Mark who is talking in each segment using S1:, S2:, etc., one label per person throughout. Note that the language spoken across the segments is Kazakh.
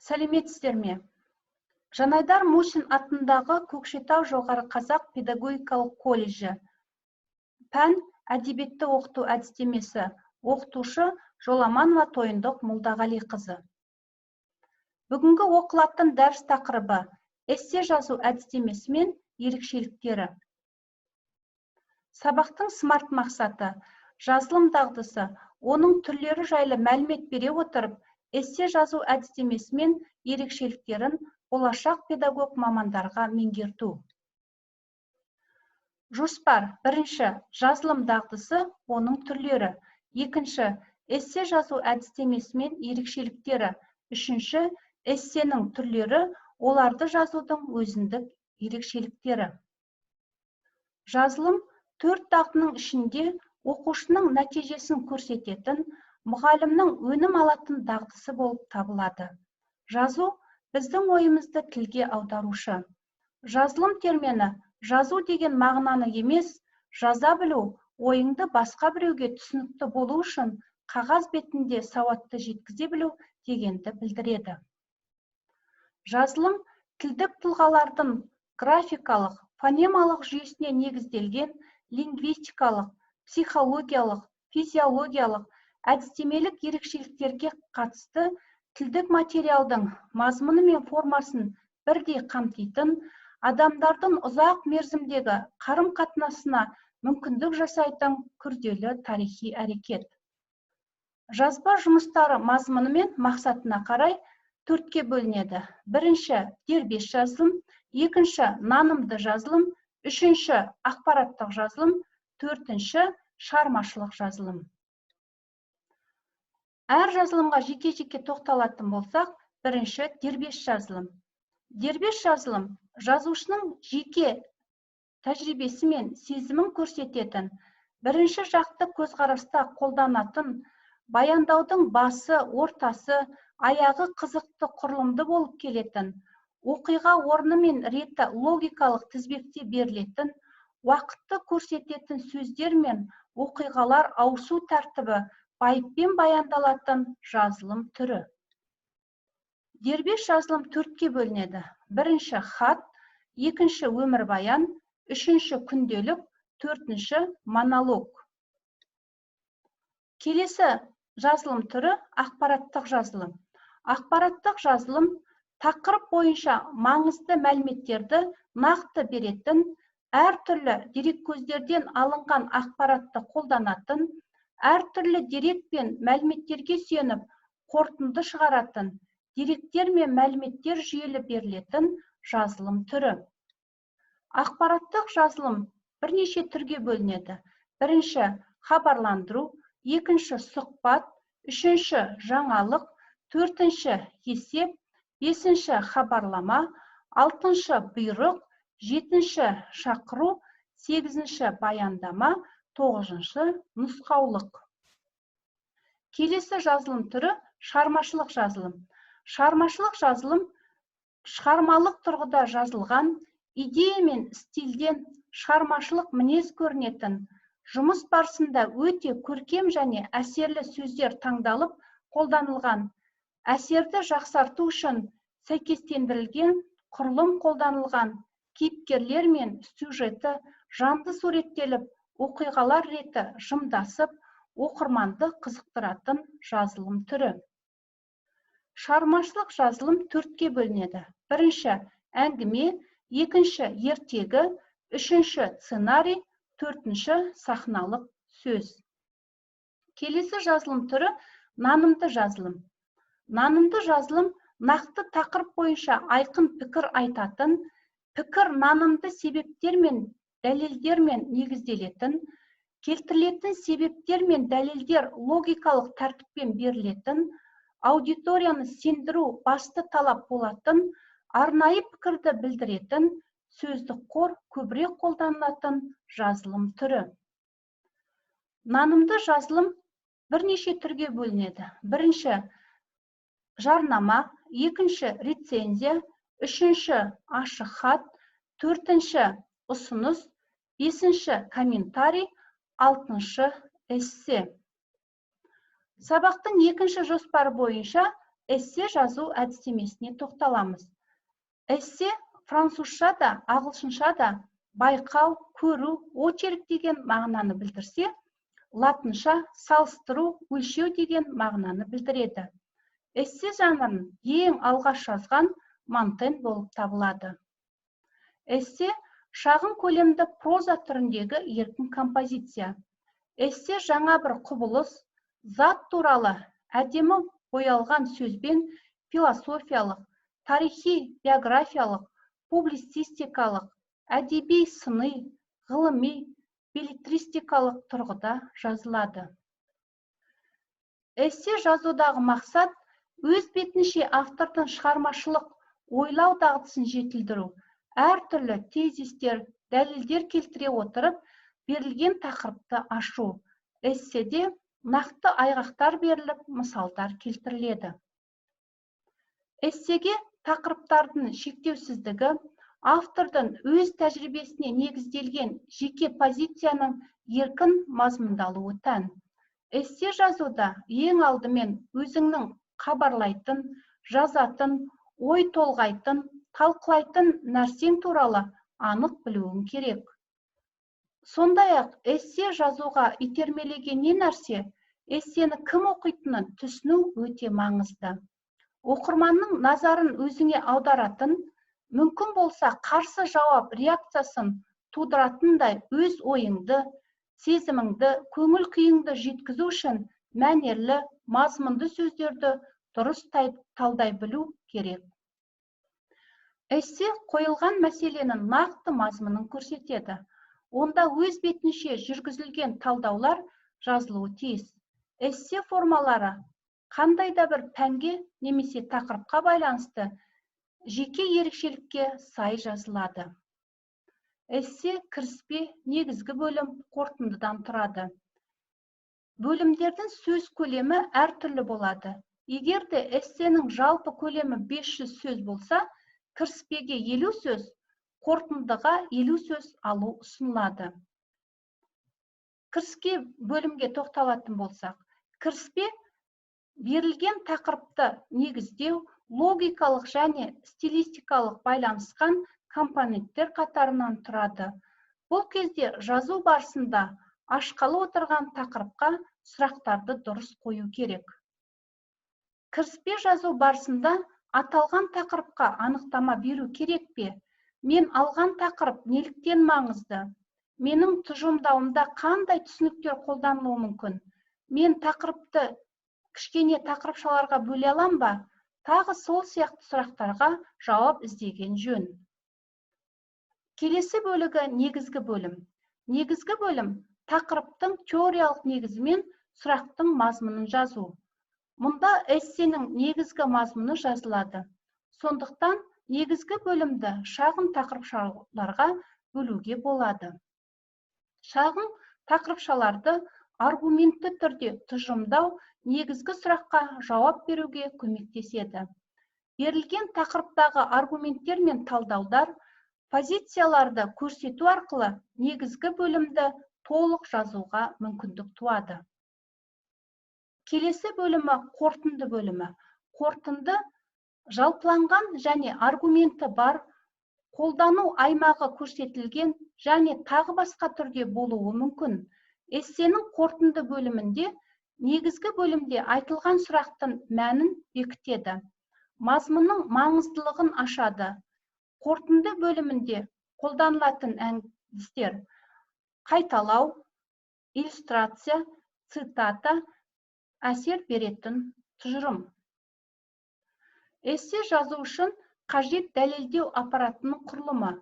S1: Сәлеметсіздер ме? Жанайдар Мусин атындағы Көкшетау жоғары қазақ педагогикалық колледжі. Пән әдебиетті оқыту әдістемесі. Оқытушы Жоламанова Тойындық Молдағалиқызы. Бүгінгі оқылатын дәріс тақырыбы эссе жазу әдістемесі мен ерекшеліктері. Сабақтың смарт мақсаты, жазылым дағдысы, оның түрлері жайлы мәлімет бере отырып, эссе жазу әдістемесі мен ерекшеліктерін болашақ педагог мамандарға меңгерту. Жоспар: бірінші, жазылым дағдысы, оның түрлері. Екінші, эссе жазу әдістемесі мен ерекшеліктері. Үшінші, эссенің түрлері, оларды жазудың өзіндік ерекшеліктері. Жазылым 4 дағдының ішінде оқушының нәтижесін көрсететін, мұғалімнің өнім алатын дағдысы болып табылады. Жазу біздің ойымызды тілге аударушы. Жазылым термині жазу деген мағынаны емес, жаза білу, ойыңды басқа біреуге түсінікті болу үшін қағаз бетінде сауатты жеткізе білу дегенді білдіреді. Жазылым тілдік тұлғалардың графикалық, фонемалық жүйесіне негізделген лингвистикалық, психологиялық, физиологиялық, әдістемелік ерекшеліктерге қатысты тілдік материалдың мазмұны мен формасын бірдей қамтитын, адамдардың ұзақ мерзімдегі қарым-қатынасына мүмкіндік жасайтын күрделі тарихи әрекет. Жазба жұмыстары мазмұны мен мақсатына қарай 4-ке бөлінеді. Бірінші, дербес жазылым, екінші, нанымды жазылым, үшінші, ақпараттық жазылым, төртінші, шығармашылық жазылым. Әр жазылымға жеке-жеке тоқталатын болсақ, бірінші, дербес жазылым. Дербес жазылым жазушының жеке тәжірибесі мен сезімін көрсететін, бірінші жақты көзқараста қолданатын, баяндаудың басы, ортасы, аяғы қызықты құрылымды болып келетін, оқиға орны мен реті логикалық тізбекте берілетін, уақытты көрсететін сөздер мен оқиғалар ауысу тәртібі байыппен баяндалатын жазылым түрі. Дербес жазылым 4-ке бөлінеді. Бірінші, хат, екінші, өмірбаян, үшінші, күнделік, төртінші, монолог. Келесі жазылым түрі ақпараттық жазылым. Ақпараттық жазылым тақырып бойынша маңызды мәліметтерді нақты беретін, әртүрлі дереккөздерден алынған ақпаратты қолданатын, әртүрлі дерек пен мәліметтерге сүйеніп қорытынды шығаратын, деректер мен мәліметтер жүйелі берілетін жазылым түрі. Ақпараттық жазылым бірнеше түрге бөлінеді. Бірінші, хабарландыру, екінші, сұхбат, үшінші, жаңалық, төртінші, есеп, бесінші, хабарлама, алтыншы, бұйрық, жетінші, шақыру, сегізінші, баяндама, тоғызыншы, нұсқаулық. Келесі жазылым түрі шығармашылық жазылым. Шығармашылық жазылым шығармалық тұрғыда жазылған, идея мен стильден шығармашылық мінез көрінетін, жұмыс барысында өте көркем және әсерлі сөздер таңдалып қолданылған, әсерді жақсарту үшін сәйкестендірілген құрылым қолданылған, кейіпкерлер мен сюжеті жанды суреттеліп, оқиғалар реті жымдасып, оқырманды қызықтыратын жазылым түрі. Шығармашылық жазылым 4-ке бөлінеді. Бірінші, әңгіме, екінші, ертегі, үшінші, сценарий, төртінші, сахналық сөз. Келесі жазылым түрі нанымды жазылым. Нанымды жазылым нақты тақырып бойынша айқын пікір айтатын, пікір нанымды себептер мен дәлелдер мен негізделетін, келтірілетін себептер мен дәлелдер логикалық тәртіппен берілетін, аудиторияны сендіру басты талап болатын, арнайы пікірді білдіретін, сөздік қор көбірек қолданылатын жазылым түрі. Нанымды жазылым бірнеше түрге бөлінеді. Бірінші, жарнама, екінші, рецензия, үшінші, ашық хат, төртінші, ұсыныс, бесінші, комментарий, алтыншы, эссе. Сабақтың екінші жоспары бойынша эссе жазу әдістемесіне тоқталамыз. Эссе французша да, ағылшынша да байқау, көру, очерк деген мағынаны білдірсе, латынша салыстыру, өлшеу деген мағынаны білдіреді. Эссе жанрын ең алғаш жазған Монтень болып табылады. Эссе шағын көлемді проза түріндегі еркін композиция. Эссе жаңа бір құбылыс, зат туралы әдемі боялған сөзбен философиялық, тарихи, биографиялық, публицистикалық, әдеби сыни, ғылыми, беллетристикалық тұрғыда жазылады. Эссе жазудағы мақсат өз бетінше автордың шығармашылық ойлау дағдысын жетілдіру, әртүрлі тезистер, дәлелдер келтіре отырып, берілген тақырыпты ашу. Эсседе нақты айғақтар беріліп, мысалдар келтіріледі. Эссеге тақырыптардың шектеусіздігі, автордың өз тәжірибесіне негізделген жеке позицияның еркін мазмұндалуы тән. Эссе жазуда ең алдымен өзіңнің хабарлайтын, жазатын, ой толғайтын, талқылайтын нәрсең туралы анық білуің керек. Сондай-ақ эссе жазуға итермелеген не нәрсе, эссені кім оқитынын түсіну өте маңызды. Оқырманның назарын өзіңе аударатын, мүмкін болса қарсы жауап реакциясын тудыратындай өз ойыңды, сезіміңді, көңіл күйіңді жеткізу үшін мәнерлі, мазмұнды сөздерді дұрыс талдай білу керек. Эссе қойылған мәселенің нақты мазмұнын көрсетеді. Онда өз бетінше жүргізілген талдаулар жазылуы тиіс. Эссе формалары қандай да бір пәнге немесе тақырыпқа байланысты жеке ерекшелікке сай жазылады. Эссе кіріспе, негізгі бөлім, қорытындыдан тұрады. Бөлімдердің сөз көлемі әртүрлі болады. Егер де эссенің жалпы көлемі 500 сөз болса, кіріспеге 50 сөз, қорытындыға 50 сөз алу ұсынылады. Кіріске бөлімге тоқталатын болсақ, кіріспе берілген тақырыпты негіздеу, логикалық және стилистикалық байланысқан компоненттер қатарынан тұрады. Бұл кезде жазу барысында ашқалы отырған тақырыпқа сұрақтарды дұрыс қою керек. Кіріспе жазу барысында аталған тақырыпқа анықтама беру керек пе? Мен алған тақырып неліктен маңызды? Менің тұжырымдауымда қандай түсініктер қолданылуы мүмкін? Мен тақырыпты кішкене тақырыпшаларға бөле алам ба? Тағы сол сияқты сұрақтарға жауап іздеген жөн. Келесі бөлігі негізгі бөлім. Негізгі бөлім тақырыптың теориялық негізімен сұрақтың мазмұнын жазу. Мұнда эссенің негізгі мазмұны жазылады. Сондықтан негізгі бөлімді шағын тақырыпшаларға бөлуге болады. Шағын тақырыпшаларды аргументті түрде тұжырымдау негізгі сұраққа жауап беруге көмектеседі. Берілген тақырыптағы аргументтер мен талдаудар, позицияларды көрсету арқылы негізгі бөлімді толық жазуға мүмкіндік туады. Келесі бөлімі қорытынды бөлімі. Қорытынды жалпыланған және аргументі бар, қолдану аймағы көрсетілген және тағы басқа түрде болуы мүмкін. Эссенің қорытынды бөлімінде негізгі бөлімде айтылған сұрақтың мәнін бекітеді. Мазмұнның маңыздылығын ашады. Қорытынды бөлімінде қолданылатын әдістер қайталау, иллюстрация, цитата, әсер беретін тұжырым. Эссе жазу үшін қажет дәлелдеу аппаратының құрылымы.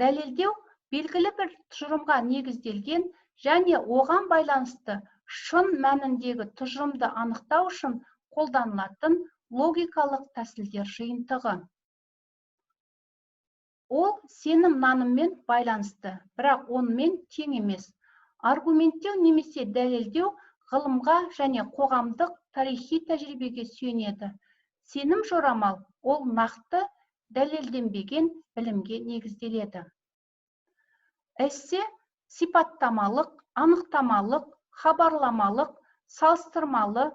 S1: Дәлелдеу белгілі бір тұжырымға негізделген және оған байланысты шын мәніндегі тұжырымды анықтау үшін қолданылатын логикалық тәсілдер жиынтығы. Ол сенім наныммен байланысты, бірақ онымен тең емес. Аргументтеу немесе дәлелдеу ғылымға және қоғамдық тарихи тәжірибеге сүйенеді. Сенім жорамал ол нақты дәлелденбеген білімге негізделеді. Эссе сипаттамалық, анықтамалық, хабарламалық, салыстырмалы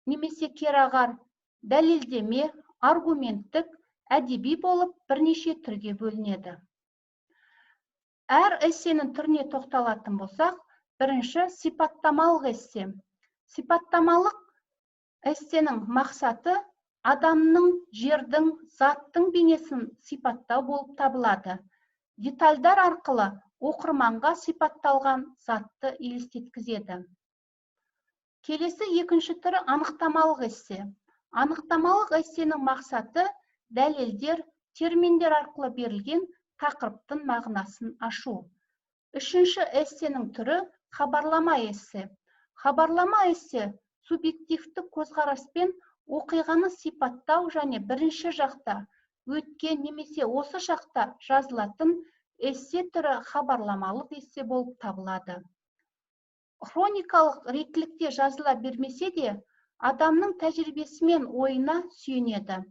S1: немесе керағар дәлелдеме, аргументтік, әдеби болып бірнеше түрге бөлінеді. Әр эссенің түріне тоқталатын болсақ, бірінші сипаттамалық эссе. Сипаттамалық эссенің мақсаты адамның, жердің, заттың бейнесін сипаттау болып табылады. Детальдар арқылы оқырманға сипатталған затты елестеткізеді. Келесі екінші түрі анықтамалық эссе. Анықтамалық эссенің мақсаты дәлелдер, терминдер арқылы берілген тақырыптың мағынасын ашу. Үшінші эссенің түрі хабарлама эссе. Хабарлама эссе субъективті көзқараспен оқиғаны сипаттау және бірінші жақта өткен немесе осы шақта жазылатын эссе түрі хабарламалық эссе болып табылады. Хроникалық реттілікте жазыла бермесе де, адамның тәжірибесі мен ойына сүйенеді.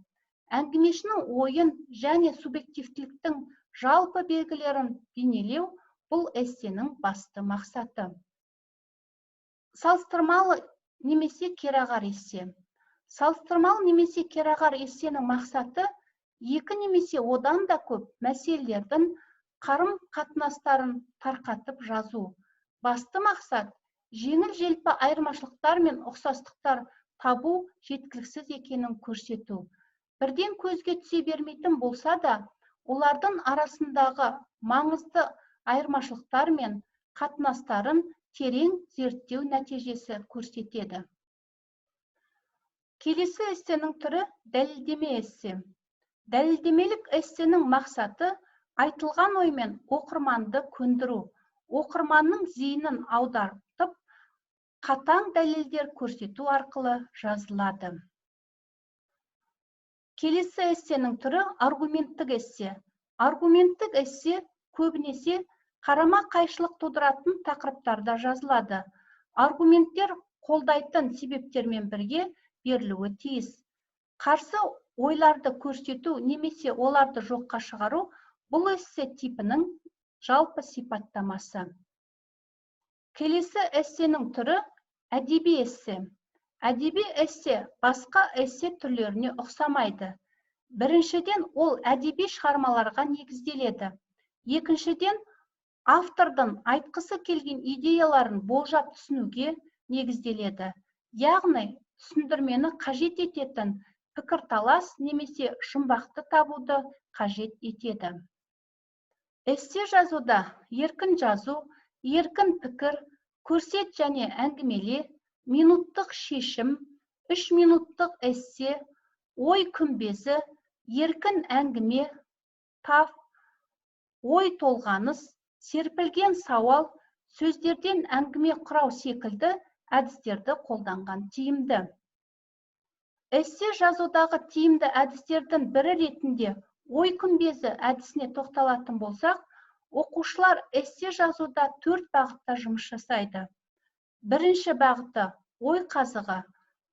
S1: Әңгімешінің ойын және субъективтіліктің жалпы белгілерін бейнелеу бұл эссенің басты мақсаты. Салыстырмалы немесе керағар эссе. Салыстырмалы немесе керағар эссенің мақсаты екі немесе одан да көп мәселелердің қарым-қатынастарын тарқатып жазу. Басты мақсат жеңіл-желпі айырмашылықтар мен ұқсастықтар табу жеткіліксіз екенін көрсету. Бірден көзге түсе бермейтін болса да, олардың арасындағы маңызды айырмашылықтар мен қатынастарын терең зерттеу нәтижесі көрсетеді. Келесі эссенің түрі дәлелдеме эссе. Дәлелдемелік эссенің мақсаты айтылған оймен оқырманды көндіру, оқырманның зейінін аудартып, қатаң дәлелдер көрсету арқылы жазылады. Келесі эссенің түрі аргументтік эссе. Аргументтік эссе көбінесе қарама-қайшылық тудыратын тақырыптарда жазылады. Аргументтер қолдайтын себептермен бірге берілуі тиіс. Қарсы ойларды көрсету немесе оларды жоққа шығару бұл эссе типінің жалпы сипаттамасы. Келесі эссенің түрі әдеби эссе. Әдеби эссе басқа эссе түрлеріне ұқсамайды. Біріншіден, ол әдеби шығармаларға негізделеді. Екіншіден, автордың айтқысы келген идеяларын болжап түсінуге негізделеді. Яғни, түсіндірмені қажет ететін пікірталас немесе жұмбақты табуды қажет етеді. Эссе жазуда еркін жазу, еркін пікір, көрсет және әңгімеле, минуттық шешім, 3 минуттық эссе, ой күмбезі, еркін әңгіме, тап, ой толғаныс, серпілген сауал, сөздерден әңгіме құрау секілді әдістерді қолданған тиімді. Эссе жазудағы тиімді әдістердің бірі ретінде ой күмбезі әдісіне тоқталатын болсақ, оқушылар эссе жазуда 4 бағытта жұмыс жасайды. Бірінші бағыты ой қазығы.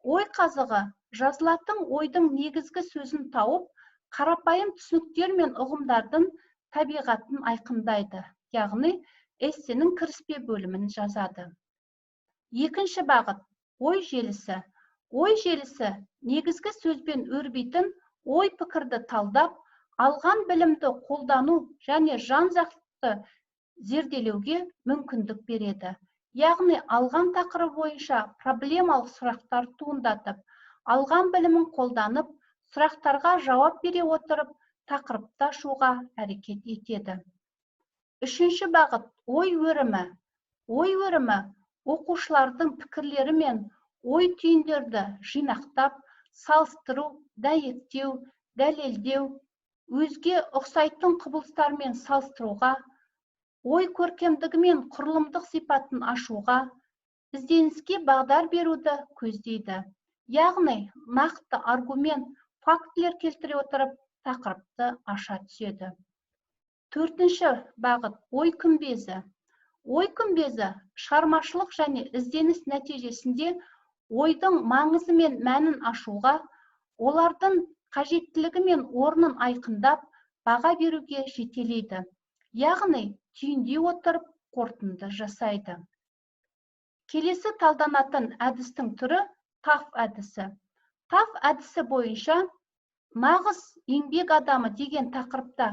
S1: Ой қазығы жазылатын ойдың негізгі сөзін тауып, қарапайым түсініктер мен ұғымдардың табиғатын айқындайды, яғни эссенің кіріспе бөлімін жазады. Екінші бағыт ой желісі. Ой желісі негізгі сөзбен өрбейтін ой пікірді талдап, алған білімді қолдану және жан-жақты зерделеуге мүмкіндік береді. Яғни алған тақырып бойынша проблемалық сұрақтар туындатып, алған білімін қолданып, сұрақтарға жауап бере отырып, тақырыпты ашуға әрекет етеді. Үшінші бағыт ой өрімі. Ой өрімі оқушылардың пікірлері мен ой түйіндерді жинақтап, салыстыру, дәйектеу, дәлелдеу, өзге ұқсайтын құбылыстармен салыстыруға, ой көркемдігі мен құрылымдық сипатын ашуға, ізденіске бағдар беруді көздейді. Яғни, нақты аргумент, фактілер келтіре отырып, тақырыпты аша түседі. Төртінші бағыт ой күмбезі. Ой күмбезі шығармашылық және ізденіс нәтижесінде ойдың маңызы мен мәнін ашуға, олардың қажеттілігі мен орнын айқындап, баға беруге жетелейді. Яғни, түйіндей отырып, қорытынды жасайды. Келесі талданатын әдістің түрі таф әдісі. ТАФ әдісі бойынша нағыз еңбек адамы деген тақырыпта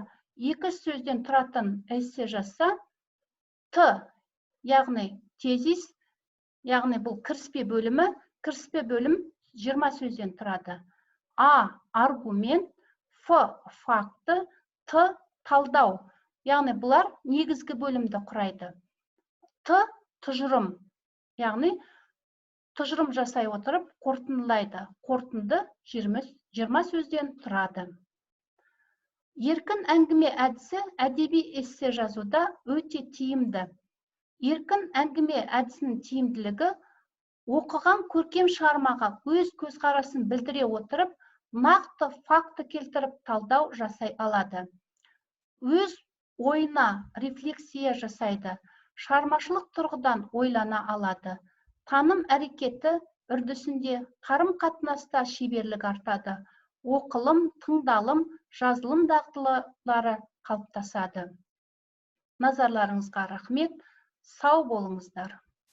S1: 2 сөзден тұратын эссе жазса, Т, яғни тезис, яғни бұл кіріспе бөлім 20 сөзден тұрады. А, аргумент, Ф, факты, Т, талдау. Яғни бұлар негізгі бөлімді құрайды. Т, тұжырым, яғни тұжырым жасай отырып қорытындылайды. Қорытынды 20 сөзден тұрады. Еркін әңгіме әдісі әдеби эссе жазуда өте тиімді. Еркін әңгіме әдісінің тиімділігі оқыған көркем шығармаға өз көзқарасын білдіре отырып, нақты факты келтіріп талдау жасай алады. Өз ойына рефлексия жасайды, шығармашылық тұрғыдан ойлана алады. Таным әрекеті үрдісінде қарым-қатынаста шеберлік артады. Оқылым, тыңдалым, жазылым дағдылары қалыптасады. Назарларыңызға рахмет, сау болыңыздар.